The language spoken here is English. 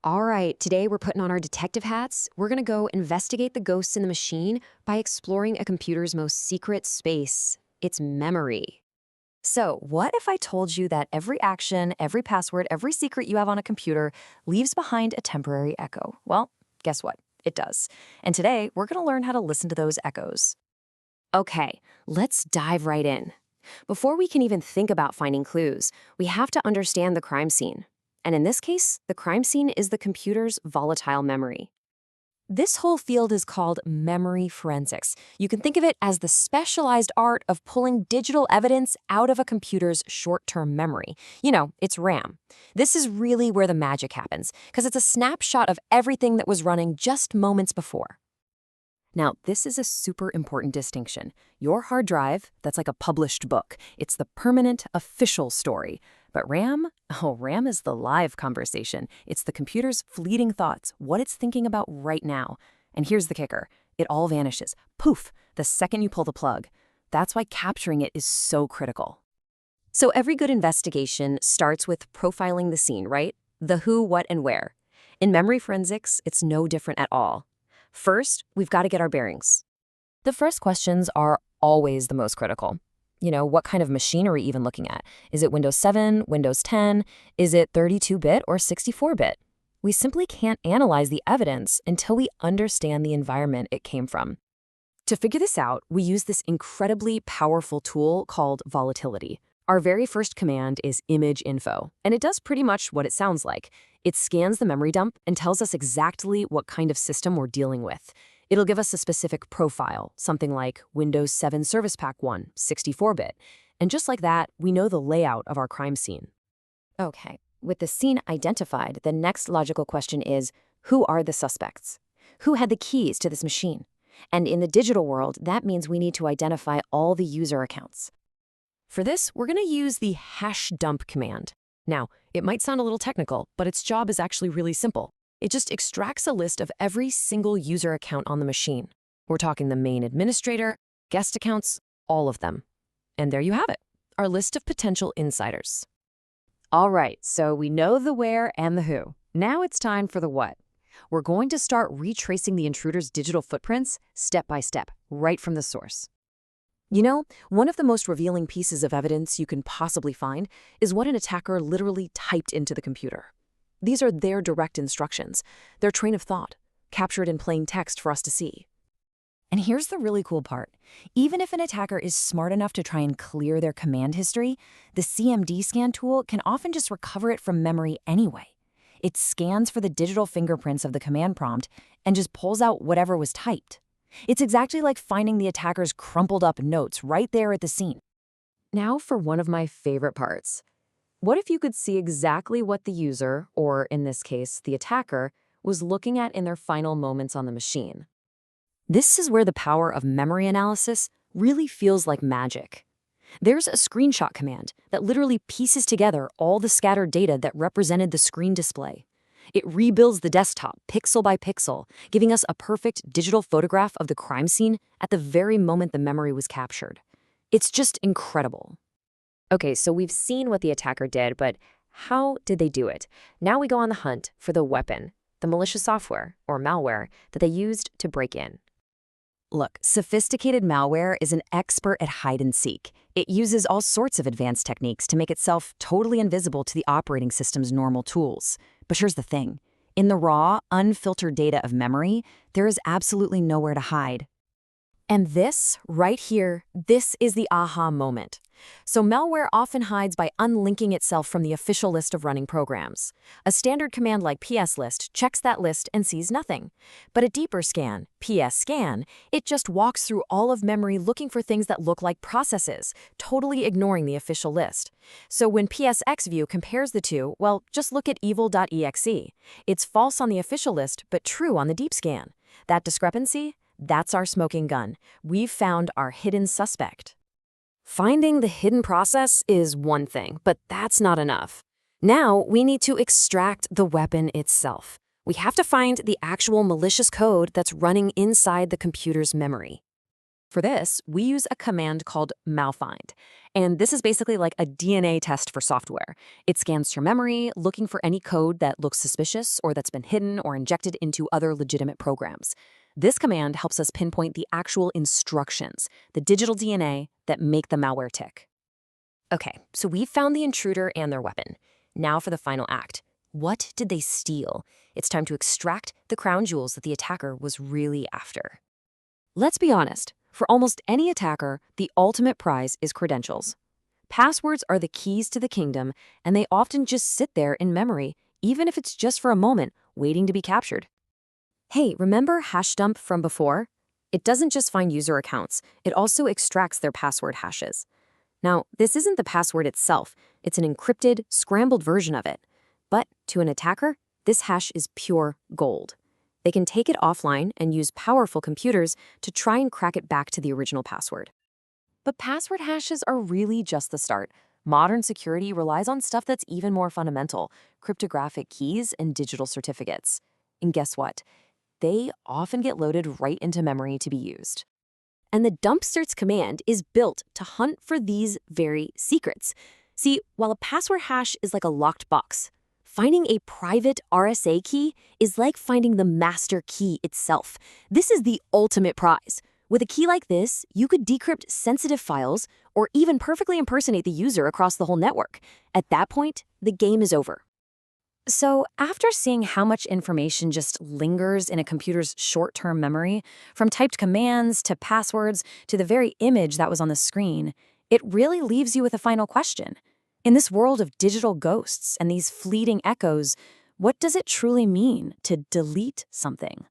All right, today we're putting on our detective hats. We're going to go investigate the ghosts in the machine by exploring a computer's most secret space, its memory. So, what if I told you that every action, every password, every secret you have on a computer leaves behind a temporary echo? Well, guess what? It does. And today, we're going to learn how to listen to those echoes. Okay, let's dive right in. Before we can even think about finding clues, we have to understand the crime scene. And in this case, the crime scene is the computer's volatile memory. This whole field is called memory forensics. You can think of it as the specialized art of pulling digital evidence out of a computer's short-term memory. Its RAM. This is really where the magic happens, because it's a snapshot of everything that was running just moments before. Now, this is a super important distinction. Your hard drive, that's like a published book. It's the permanent, official story. But RAM? Oh, RAM is the live conversation. It's the computer's fleeting thoughts, what it's thinking about right now. And here's the kicker. It all vanishes. Poof, the second you pull the plug. That's why capturing it is so critical. So every good investigation starts with profiling the scene, right? The who, what, and where. In memory forensics, it's no different at all. First, we've got to get our bearings. The first questions are always the most critical. What kind of machine are we even looking at? Is it Windows 7, Windows 10? Is it 32-bit or 64-bit? We simply can't analyze the evidence until we understand the environment it came from. To figure this out, we use this incredibly powerful tool called Volatility. Our very first command is imageinfo, and it does pretty much what it sounds like. It scans the memory dump and tells us exactly what kind of system we're dealing with. It'll give us a specific profile, something like Windows 7 Service Pack 1, 64-bit. And just like that, we know the layout of our crime scene. Okay, with the scene identified, the next logical question is, who are the suspects? Who had the keys to this machine? And in the digital world, that means we need to identify all the user accounts. For this, we're going to use the #dump command. Now, it might sound a little technical, but its job is actually really simple. It just extracts a list of every single user account on the machine. We're talking the main administrator, guest accounts, all of them. And there you have it, our list of potential insiders. All right, so we know the where and the who. Now it's time for the what. We're going to start retracing the intruder's digital footprints step by step, right from the source. One of the most revealing pieces of evidence you can possibly find is what an attacker literally typed into the computer. These are their direct instructions, their train of thought, captured in plain text for us to see. And here's the really cool part. Even if an attacker is smart enough to try and clear their command history, the CMD scan tool can often just recover it from memory anyway. It scans for the digital fingerprints of the command prompt and just pulls out whatever was typed. It's exactly like finding the attacker's crumpled up notes right there at the scene. Now for one of my favorite parts. What if you could see exactly what the user, or in this case, the attacker, was looking at in their final moments on the machine? This is where the power of memory analysis really feels like magic. There's a screenshot command that literally pieces together all the scattered data that represented the screen display. It rebuilds the desktop pixel by pixel, giving us a perfect digital photograph of the crime scene at the very moment the memory was captured. It's just incredible. Okay, so we've seen what the attacker did, but how did they do it? Now we go on the hunt for the weapon, the malicious software, or malware, that they used to break in. Look, sophisticated malware is an expert at hide and seek. It uses all sorts of advanced techniques to make itself totally invisible to the operating system's normal tools. But here's the thing. In the raw, unfiltered data of memory, there is absolutely nowhere to hide. And this, right here, this is the aha moment. So malware often hides by unlinking itself from the official list of running programs. A standard command like pslist checks that list and sees nothing. But a deeper scan, pscan, it just walks through all of memory looking for things that look like processes, totally ignoring the official list. So when psxview compares the two, well, just look at evil.exe. It's false on the official list, but true on the deep scan. That discrepancy? That's our smoking gun. We've found our hidden suspect. Finding the hidden process is one thing, but that's not enough. Now we need to extract the weapon itself. We have to find the actual malicious code that's running inside the computer's memory. For this, we use a command called malfind. And this is basically like a DNA test for software. It scans your memory, looking for any code that looks suspicious or that's been hidden or injected into other legitimate programs. This command helps us pinpoint the actual instructions, the digital DNA that make the malware tick. Okay, so we've found the intruder and their weapon. Now for the final act. What did they steal? It's time to extract the crown jewels that the attacker was really after. Let's be honest. For almost any attacker, the ultimate prize is credentials. Passwords are the keys to the kingdom, and they often just sit there in memory, even if it's just for a moment, waiting to be captured. Hey, remember Hashdump from before? It doesn't just find user accounts, it also extracts their password hashes. Now, this isn't the password itself, it's an encrypted, scrambled version of it. But to an attacker, this hash is pure gold. They can take it offline and use powerful computers to try and crack it back to the original password. But password hashes are really just the start. Modern security relies on stuff that's even more fundamental: cryptographic keys and digital certificates. And guess what? They often get loaded right into memory to be used. And the dump certs command is built to hunt for these very secrets. See, while a password hash is like a locked box, finding a private RSA key is like finding the master key itself. This is the ultimate prize. With a key like this, you could decrypt sensitive files or even perfectly impersonate the user across the whole network. At that point, the game is over. So, after seeing how much information just lingers in a computer's short-term memory, from typed commands to passwords to the very image that was on the screen, it really leaves you with a final question. In this world of digital ghosts and these fleeting echoes, what does it truly mean to delete something?